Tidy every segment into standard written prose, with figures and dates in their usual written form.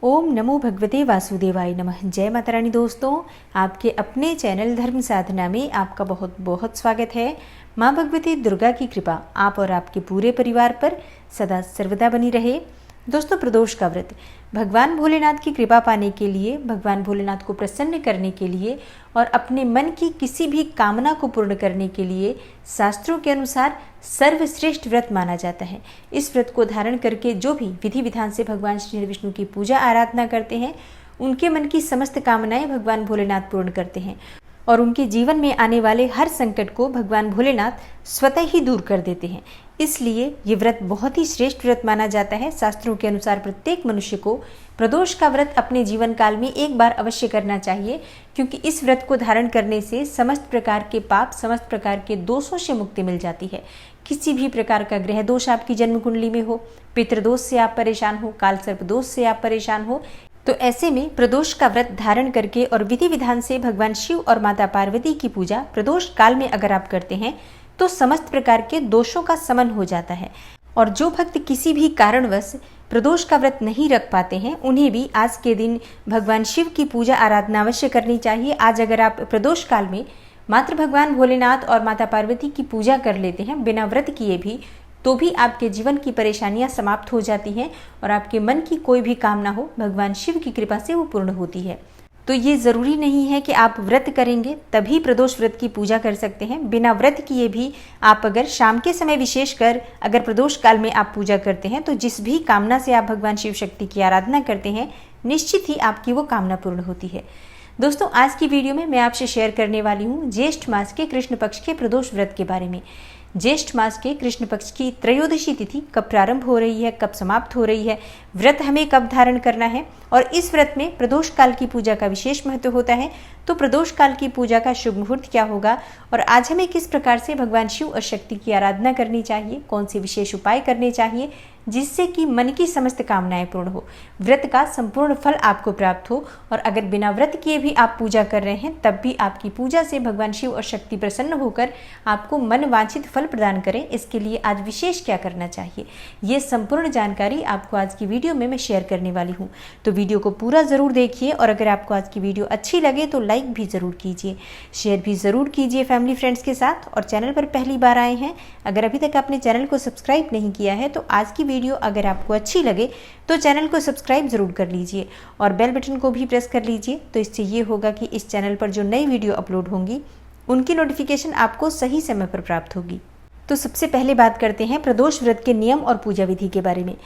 ओम नमो भगवते वासुदेवाय नमः। जय माता रानी। दोस्तों, आपके अपने चैनल धर्म साधना में आपका बहुत बहुत स्वागत है। माँ भगवती दुर्गा की कृपा आप और आपके पूरे परिवार पर सदा सर्वदा बनी रहे। दोस्तों, प्रदोष का व्रत भगवान भोलेनाथ की कृपा पाने के लिए, भगवान भोलेनाथ को प्रसन्न करने के लिए और अपने मन की किसी भी कामना को पूर्ण करने के लिए शास्त्रों के अनुसार सर्वश्रेष्ठ व्रत माना जाता है। इस व्रत को धारण करके जो भी विधि विधान से भगवान श्री विष्णु की पूजा आराधना करते हैं, उनके मन की समस्त कामनाएं भगवान भोलेनाथ पूर्ण करते हैं और उनके जीवन में आने वाले हर संकट को भगवान भोलेनाथ स्वतः ही दूर कर देते हैं। इसलिए ये व्रत बहुत ही श्रेष्ठ व्रत माना जाता है। शास्त्रों के अनुसार प्रत्येक मनुष्य को प्रदोष का व्रत अपने जीवन काल में एक बार अवश्य करना चाहिए, क्योंकि इस व्रत को धारण करने से समस्त प्रकार के पाप, समस्त प्रकार के दोषों से मुक्ति मिल जाती है। किसी भी प्रकार का ग्रह दोष आपकी जन्म कुंडली में हो, पितृदोष से आप परेशान हो, काल सर्प दोष से आप परेशान हो, तो ऐसे में प्रदोष का व्रत धारण करके और विधि विधान से भगवान शिव और माता पार्वती की पूजा प्रदोष काल में अगर आप करते हैं तो समस्त प्रकार के दोषों का शमन हो जाता है। और जो भक्त किसी भी कारणवश प्रदोष का व्रत नहीं रख पाते हैं, उन्हें भी आज के दिन भगवान शिव की पूजा आराधना अवश्य करनी चाहिए। आज अगर आप प्रदोष काल में मात्र भगवान भोलेनाथ और माता पार्वती की पूजा कर लेते हैं बिना व्रत किए भी, तो भी आपके जीवन की परेशानियां समाप्त हो जाती हैं और आपके मन की कोई भी कामना हो, भगवान शिव की कृपा से वो पूर्ण होती है। तो ये ज़रूरी नहीं है कि आप व्रत करेंगे तभी प्रदोष व्रत की पूजा कर सकते हैं। बिना व्रत किए भी आप अगर शाम के समय विशेषकर अगर प्रदोष काल में आप पूजा करते हैं, तो जिस भी कामना से आप भगवान शिव शक्ति की आराधना करते हैं, निश्चित ही आपकी वो कामना पूर्ण होती है। दोस्तों, आज की वीडियो में मैं आपसे शेयर करने वाली हूँ ज्येष्ठ मास के कृष्ण पक्ष के प्रदोष व्रत के बारे में। ज्येष्ठ मास के कृष्ण पक्ष की त्रयोदशी तिथि कब प्रारंभ हो रही है, कब समाप्त हो रही है, व्रत हमें कब धारण करना है और इस व्रत में प्रदोष काल की पूजा का विशेष महत्व होता है। तो प्रदोष काल की पूजा का शुभ मुहूर्त क्या होगा और आज हमें किस प्रकार से भगवान शिव और शक्ति की आराधना करनी चाहिए, कौन से विशेष उपाय करने चाहिए जिससे कि मन की समस्त कामनाएं पूर्ण हो, व्रत का संपूर्ण फल आपको प्राप्त हो। और अगर बिना व्रत किए भी आप पूजा कर रहे हैं, तब भी आपकी पूजा से भगवान शिव और शक्ति प्रसन्न होकर आपको मन वांछित फल प्रदान करें। इसके लिए आज विशेष क्या करना चाहिए, ये संपूर्ण जानकारी आपको आज की वीडियो में मैं शेयर करने वाली हूँ। तो वीडियो को पूरा ज़रूर देखिए और अगर आपको आज की वीडियो अच्छी लगे तो लाइक भी ज़रूर कीजिए, शेयर भी ज़रूर कीजिए फैमिली फ्रेंड्स के साथ। और चैनल पर पहली बार आए हैं, अगर अभी तक आपने चैनल को सब्सक्राइब नहीं किया है, तो आज की वीडियो अगर आपको अच्छी लगे तो चैनल को सब्सक्राइब ज़रूर कर लीजिए और बेल बटन को भी प्रेस कर लीजिए। तो इससे ये होगा कि इस चैनल पर जो नई वीडियो अपलोड होंगी उनकी नोटिफिकेशन आपको सही समय पर प्राप्त होगी। तो सबसे पहले बात करते हैं प्रदोष व्रत के नियम और पूजा विधि के बारे में।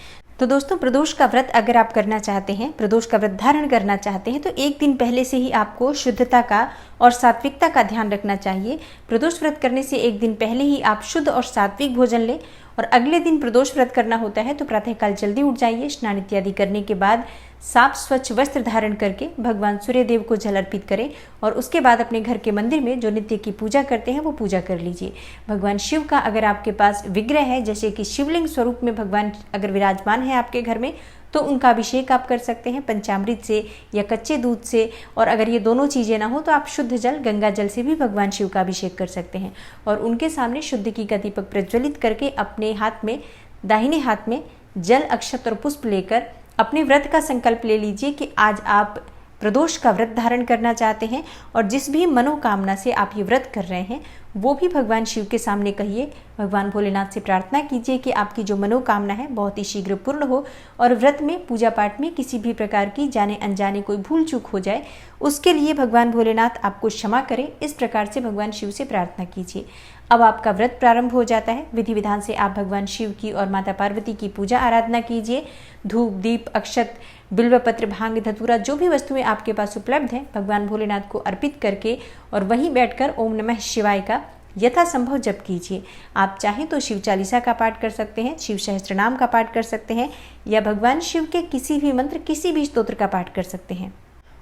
तो दोस्तों, प्रदोष का व्रत अगर आप करना चाहते हैं, प्रदोष का व्रत धारण करना चाहते हैं, तो एक दिन पहले से ही आपको शुद्धता का और सात्विकता का ध्यान रखना चाहिए। प्रदोष व्रत करने से एक दिन पहले ही आप शुद्ध और सात्विक भोजन लें और अगले दिन प्रदोष व्रत करना होता है तो प्रातःकाल जल्दी उठ जाइए। स्नान इत्यादि करने के बाद साफ स्वच्छ वस्त्र धारण करके भगवान सूर्यदेव को जल अर्पित करें और उसके बाद अपने घर के मंदिर में जो नित्य की पूजा करते हैं वो पूजा कर लीजिए। भगवान शिव का अगर आपके पास विग्रह है, जैसे कि शिवलिंग स्वरूप में भगवान अगर विराजमान है आपके घर में, तो उनका अभिषेक आप कर सकते हैं पंचामृत से या कच्चे दूध से। और अगर ये दोनों चीज़ें ना हो तो आप शुद्ध जल गंगा जल से भी भगवान शिव का अभिषेक कर सकते हैं और उनके सामने शुद्ध की का दीपक प्रज्वलित करके अपने हाथ में, दाहिने हाथ में जल, अक्षत और पुष्प लेकर अपने व्रत का संकल्प ले लीजिए कि आज आप प्रदोष का व्रत धारण करना चाहते हैं और जिस भी मनोकामना से आप ये व्रत कर रहे हैं वो भी भगवान शिव के सामने कहिए। भगवान भोलेनाथ से प्रार्थना कीजिए कि आपकी जो मनोकामना है बहुत ही शीघ्र पूर्ण हो और व्रत में, पूजा पाठ में किसी भी प्रकार की जाने अनजाने कोई भूल चूक हो जाए, उसके लिए भगवान भोलेनाथ आपको क्षमा करें। इस प्रकार से भगवान शिव से प्रार्थना कीजिए। अब आपका व्रत प्रारंभ हो जाता है। विधि विधान से आप भगवान शिव की और माता पार्वती की पूजा आराधना कीजिए। धूप, दीप, अक्षत, बिल्वपत्र, भांग, धतूरा, जो भी वस्तुएं आपके पास उपलब्ध हैं, भगवान भोलेनाथ को अर्पित करके और वहीं बैठकर ओम नमः शिवाय का यथासंभव जप कीजिए। आप चाहें तो शिव चालीसा का पाठ कर सकते हैं, शिव सहस्त्रनाम का पाठ कर सकते हैं या भगवान शिव के किसी भी मंत्र, किसी भी स्तोत्र का पाठ कर सकते हैं।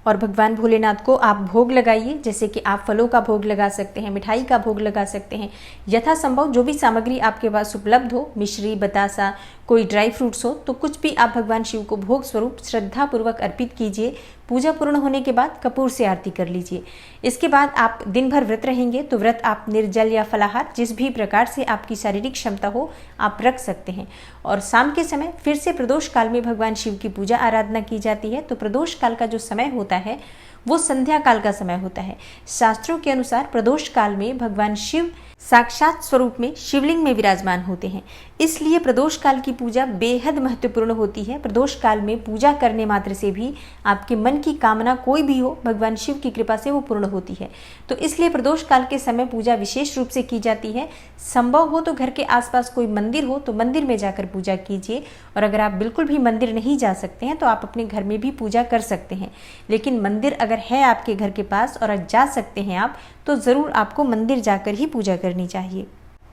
और भगवान भोलेनाथ को आप भोग लगाइए, जैसे कि आप फलों का भोग लगा सकते हैं, मिठाई का भोग लगा सकते हैं। यथासंभव जो भी सामग्री आपके पास उपलब्ध हो, मिश्री, बतासा, कोई ड्राई फ्रूट्स हो तो कुछ भी आप भगवान शिव को भोग स्वरूप श्रद्धा पूर्वक अर्पित कीजिए। पूजा पूर्ण होने के बाद कपूर से आरती कर लीजिए। इसके बाद आप दिन भर व्रत रहेंगे तो व्रत आप निर्जल या फलाहार जिस भी प्रकार से आपकी शारीरिक क्षमता हो आप रख सकते हैं। और शाम के समय फिर से प्रदोष काल में भगवान शिव की पूजा आराधना की जाती है। तो प्रदोष काल का जो समय होता है वो संध्या काल का समय होता है। शास्त्रों के अनुसार प्रदोष काल में भगवान शिव साक्षात स्वरूप में शिवलिंग में विराजमान होते हैं, इसलिए प्रदोष काल की पूजा बेहद महत्वपूर्ण होती है। प्रदोष काल में पूजा करने मात्र से भी आपके मन की कामना कोई भी हो भगवान शिव की कृपा से वो पूर्ण होती है। तो इसलिए प्रदोष काल के समय पूजा विशेष रूप से की जाती है। संभव हो तो घर के आसपास कोई मंदिर हो तो मंदिर में जाकर पूजा कीजिए, और अगर आप बिल्कुल भी मंदिर नहीं जा सकते हैं तो आप अपने घर में भी पूजा कर सकते हैं। लेकिन मंदिर अगर है आपके घर के पास और जा सकते हैं आप, तो ज़रूर आपको मंदिर जाकर ही पूजा करनी चाहिए।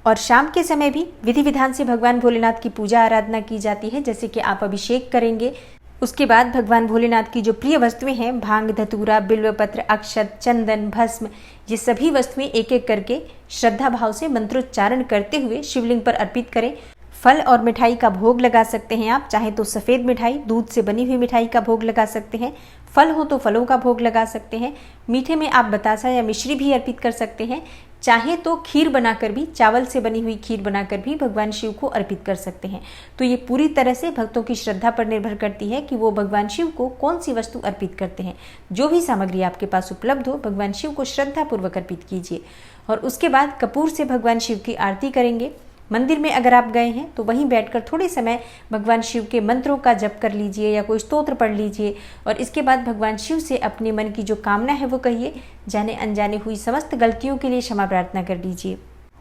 और शाम के समय भी विधि विधान से भगवान भोलेनाथ की पूजा आराधना की जाती है। जैसे कि आप अभिषेक करेंगे, उसके बाद भगवान भोलेनाथ की जो प्रिय वस्तुएं हैं भांग, धतूरा, बिल्वपत्र, अक्षत, चंदन, भस्म, ये सभी वस्तुएं एक एक करके श्रद्धा भाव से मंत्रोच्चारण करते हुए शिवलिंग पर अर्पित करें। फल और मिठाई का भोग लगा सकते हैं आप, चाहे तो सफ़ेद मिठाई, दूध से बनी हुई मिठाई का भोग लगा सकते हैं। फल हो तो फलों का भोग लगा सकते हैं। मीठे में आप बतासा या मिश्री भी अर्पित कर सकते हैं। चाहे तो खीर बनाकर भी, चावल से बनी हुई खीर बनाकर भी भगवान शिव को अर्पित कर सकते हैं। तो ये पूरी तरह से भक्तों की श्रद्धा पर निर्भर करती है कि वो भगवान शिव को कौन सी वस्तु अर्पित करते हैं। जो भी सामग्री आपके पास उपलब्ध हो भगवान शिव को श्रद्धा पूर्वक अर्पित कीजिए। और उसके बाद कपूर से भगवान शिव की आरती करेंगे। मंदिर में अगर आप गए हैं तो वहीं बैठकर थोड़े समय भगवान शिव के मंत्रों का जप कर लीजिए या कोई स्तोत्र पढ़ लीजिए, और इसके बाद भगवान शिव से अपने मन की जो कामना है वो कहिए। जाने अनजाने हुई समस्त गलतियों के लिए क्षमा प्रार्थना कर लीजिए।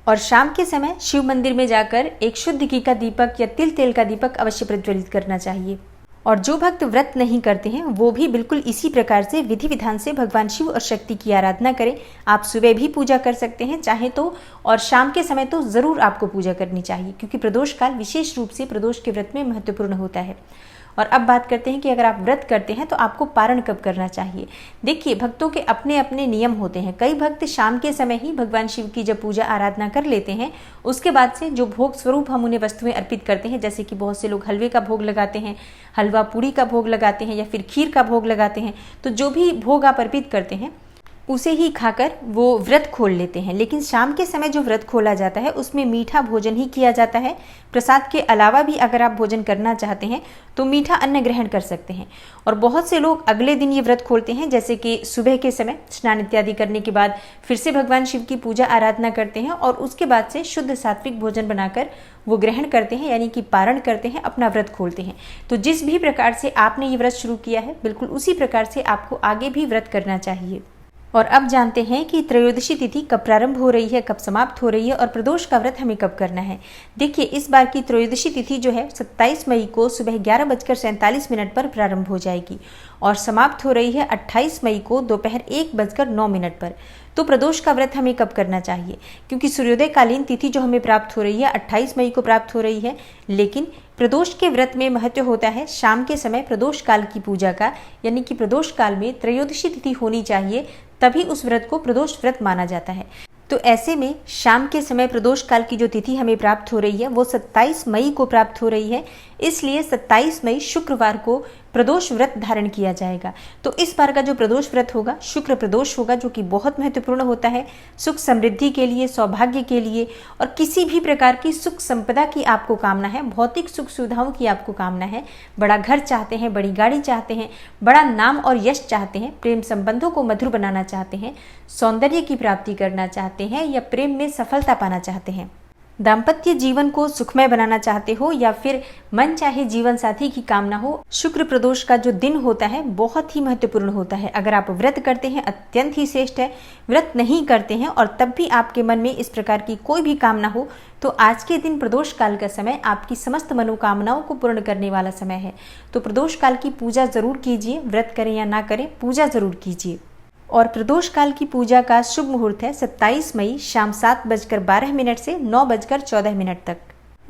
और शाम के समय शिव मंदिर में जाकर एक शुद्ध घी का दीपक या तिल तेल का दीपक अवश्य प्रज्वलित करना चाहिए। और जो भक्त व्रत नहीं करते हैं वो भी बिल्कुल इसी प्रकार से विधि विधान से भगवान शिव और शक्ति की आराधना करें। आप सुबह भी पूजा कर सकते हैं चाहे तो, और शाम के समय तो ज़रूर आपको पूजा करनी चाहिए, क्योंकि प्रदोष काल विशेष रूप से प्रदोष के व्रत में महत्वपूर्ण होता है। और अब बात करते हैं कि अगर आप व्रत करते हैं तो आपको पारण कब करना चाहिए। देखिए, भक्तों के अपने अपने नियम होते हैं। कई भक्त शाम के समय ही भगवान शिव की जब पूजा आराधना कर लेते हैं, उसके बाद से जो भोग स्वरूप हम उन्हें वस्तुएं अर्पित करते हैं, जैसे कि बहुत से लोग हलवे का भोग लगाते हैं, हलवा पूड़ी का भोग लगाते हैं या फिर खीर का भोग लगाते हैं, तो जो भी भोग आप अर्पित करते हैं उसे ही खाकर वो व्रत खोल लेते हैं। लेकिन शाम के समय जो व्रत खोला जाता है उसमें मीठा भोजन ही किया जाता है। प्रसाद के अलावा भी अगर आप भोजन करना चाहते हैं तो मीठा अन्न ग्रहण कर सकते हैं। और बहुत से लोग अगले दिन ये व्रत खोलते हैं, जैसे कि सुबह के समय स्नान इत्यादि करने के बाद फिर से भगवान शिव की पूजा आराधना करते हैं और उसके बाद से शुद्ध सात्विक भोजन बनाकर वो ग्रहण करते हैं, यानी कि पारण करते हैं, अपना व्रत खोलते हैं। तो जिस भी प्रकार से आपने ये व्रत शुरू किया है बिल्कुल उसी प्रकार से आपको आगे भी व्रत करना चाहिए। और अब जानते हैं कि त्रयोदशी तिथि कब प्रारंभ हो रही है, कब समाप्त हो रही है और प्रदोष का व्रत हमें कब करना है। देखिए, इस बार की त्रयोदशी तिथि जो है 27 मई को सुबह 11:47 पर प्रारंभ हो जाएगी और समाप्त हो रही है 28 मई को दोपहर 1:09 पर। तो प्रदोष का व्रत हमें कब करना चाहिए, क्योंकि सूर्योदय कालीन तिथि जो हमें प्राप्त हो रही है 28 मई को प्राप्त हो रही है, लेकिन प्रदोष के व्रत में महत्व होता है शाम के समय प्रदोष काल की पूजा का, यानी कि प्रदोष काल में त्रयोदशी तिथि होनी चाहिए, तभी उस व्रत को प्रदोष व्रत माना जाता है। तो ऐसे में शाम के समय प्रदोष काल की जो तिथि हमें प्राप्त हो रही है वो 27 मई को प्राप्त हो रही है, इसलिए 27 मई शुक्रवार को प्रदोष व्रत धारण किया जाएगा। तो इस बार का जो प्रदोष व्रत होगा शुक्र प्रदोष होगा, जो कि बहुत महत्वपूर्ण होता है सुख समृद्धि के लिए, सौभाग्य के लिए, और किसी भी प्रकार की सुख संपदा की आपको कामना है, भौतिक सुख सुविधाओं की आपको कामना है, बड़ा घर चाहते हैं, बड़ी गाड़ी चाहते हैं, बड़ा नाम और यश चाहते हैं, प्रेम संबंधों को मधुर बनाना चाहते हैं, सौंदर्य की प्राप्ति करना चाहते हैं या प्रेम में सफलता पाना चाहते हैं, दाम्पत्य जीवन को सुखमय बनाना चाहते हो या फिर मन चाहे जीवन साथी की कामना हो, शुक्र प्रदोष का जो दिन होता है बहुत ही महत्वपूर्ण होता है। अगर आप व्रत करते हैं अत्यंत ही श्रेष्ठ है, व्रत नहीं करते हैं और तब भी आपके मन में इस प्रकार की कोई भी कामना हो तो आज के दिन प्रदोष काल का समय आपकी समस्त मनोकामनाओं को पूर्ण करने वाला समय है। तो प्रदोष काल की पूजा जरूर कीजिए, व्रत करें या ना करें पूजा जरूर कीजिए। और प्रदोष काल की पूजा का शुभ मुहूर्त है 27 मई शाम 7:12 से 9:14 तक।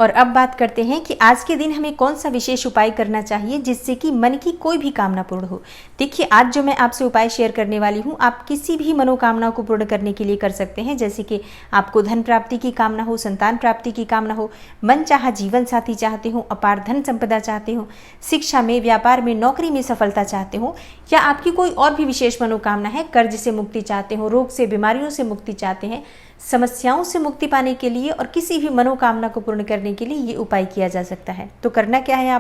और अब बात करते हैं कि आज के दिन हमें कौन सा विशेष उपाय करना चाहिए जिससे कि मन की कोई भी कामना पूर्ण हो। देखिए, आज जो मैं आपसे उपाय शेयर करने वाली हूँ, आप किसी भी मनोकामना को पूर्ण करने के लिए कर सकते हैं। जैसे कि आपको धन प्राप्ति की कामना हो, संतान प्राप्ति की कामना हो, मन चाहा जीवन साथी चाहते हो, अपार धन संपदा चाहते हो, शिक्षा में, व्यापार में, नौकरी में सफलता चाहते हो, या आपकी कोई और भी विशेष मनोकामना है, कर्ज से मुक्ति चाहते हो, रोग से, बीमारियों से मुक्ति चाहते हैं, समस्याओं से मुक्ति पाने के लिए और किसी भी मनोकामना को पूर्ण करने के लिए ये उपाय किया जा सकता है। तो करना क्या है,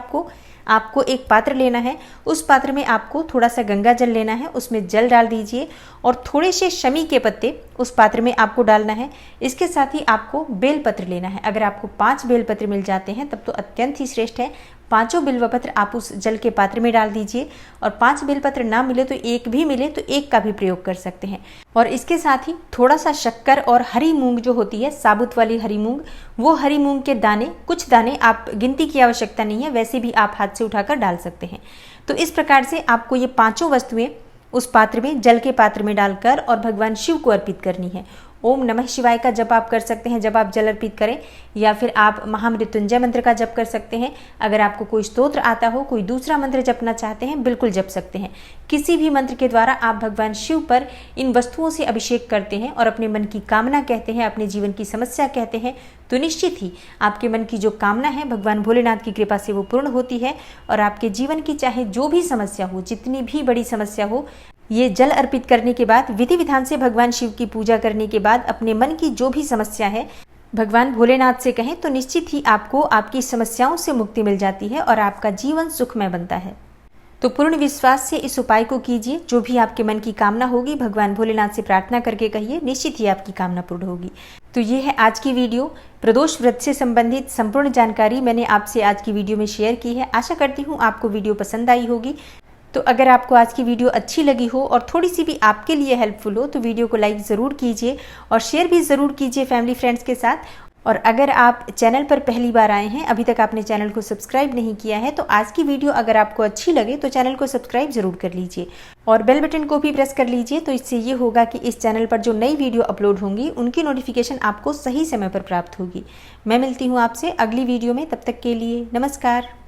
आपको एक पात्र लेना है। उस पात्र में आपको थोड़ा सा गंगा जल लेना है, उसमें जल डाल दीजिए और थोड़े से शमी के पत्ते उस पात्र में आपको डालना है। इसके साथ ही आपको बेलपत्र लेना है। अगर आपको 5 बेलपत्र मिल जाते हैं तब तो अत्यंत ही श्रेष्ठ है। 5 बेलपत्र आप उस जल के पात्र में डाल दीजिए और 5 बेलपत्र ना मिले तो एक भी मिले तो एक का भी प्रयोग कर सकते हैं। और इसके साथ ही थोड़ा सा शक्कर और हरी मूंग जो होती है, साबुत वाली हरी मूंग, वो हरी मूंग के दाने, कुछ दाने, आप गिनती की आवश्यकता नहीं है, वैसे भी आप हाथ से उठाकर डाल सकते हैं। तो इस प्रकार से आपको ये 5 वस्तुएं उस पात्र में, जल के पात्र में डालकर और भगवान शिव को अर्पित करनी है। ओम नमः शिवाय का जप आप कर सकते हैं जब आप जल अर्पित करें, या फिर आप महामृत्युंजय मंत्र का जप कर सकते हैं। अगर आपको कोई स्तोत्र आता हो, कोई दूसरा मंत्र जपना चाहते हैं, बिल्कुल जप सकते हैं। किसी भी मंत्र के द्वारा आप भगवान शिव पर इन वस्तुओं से अभिषेक करते हैं और अपने मन की कामना कहते हैं, अपने जीवन की समस्या कहते हैं, तो निश्चित ही आपके मन की जो कामना है भगवान भोलेनाथ की कृपा से वो पूर्ण होती है। और आपके जीवन की चाहे जो भी समस्या हो, जितनी भी बड़ी समस्या हो, ये जल अर्पित करने के बाद, विधि विधान से भगवान शिव की पूजा करने के बाद, अपने मन की जो भी समस्या है भगवान भोलेनाथ से कहें तो निश्चित ही आपको आपकी समस्याओं से मुक्ति मिल जाती है और आपका जीवन सुखमय बनता है। तो पूर्ण विश्वास से इस उपाय को कीजिए। जो भी आपके मन की कामना होगी भगवान भोलेनाथ से प्रार्थना करके कहिए, निश्चित ही आपकी कामना पूर्ण होगी। तो ये है आज की वीडियो। प्रदोष व्रत से संबंधित संपूर्ण जानकारी मैंने आपसे आज की वीडियो में शेयर की है। आशा करती हूँ आपको वीडियो पसंद आई होगी। तो अगर आपको आज की वीडियो अच्छी लगी हो और थोड़ी सी भी आपके लिए हेल्पफुल हो तो वीडियो को लाइक ज़रूर कीजिए और शेयर भी ज़रूर कीजिए फैमिली फ्रेंड्स के साथ। और अगर आप चैनल पर पहली बार आए हैं, अभी तक आपने चैनल को सब्सक्राइब नहीं किया है, तो आज की वीडियो अगर आपको अच्छी लगे तो चैनल को सब्सक्राइब जरूर कर लीजिए और बेल बटन को भी प्रेस कर लीजिए। तो इससे ये होगा कि इस चैनल पर जो नई वीडियो अपलोड होंगी उनकी नोटिफिकेशन आपको सही समय पर प्राप्त होगी। मैं मिलती हूँ आपसे अगली वीडियो में, तब तक के लिए नमस्कार।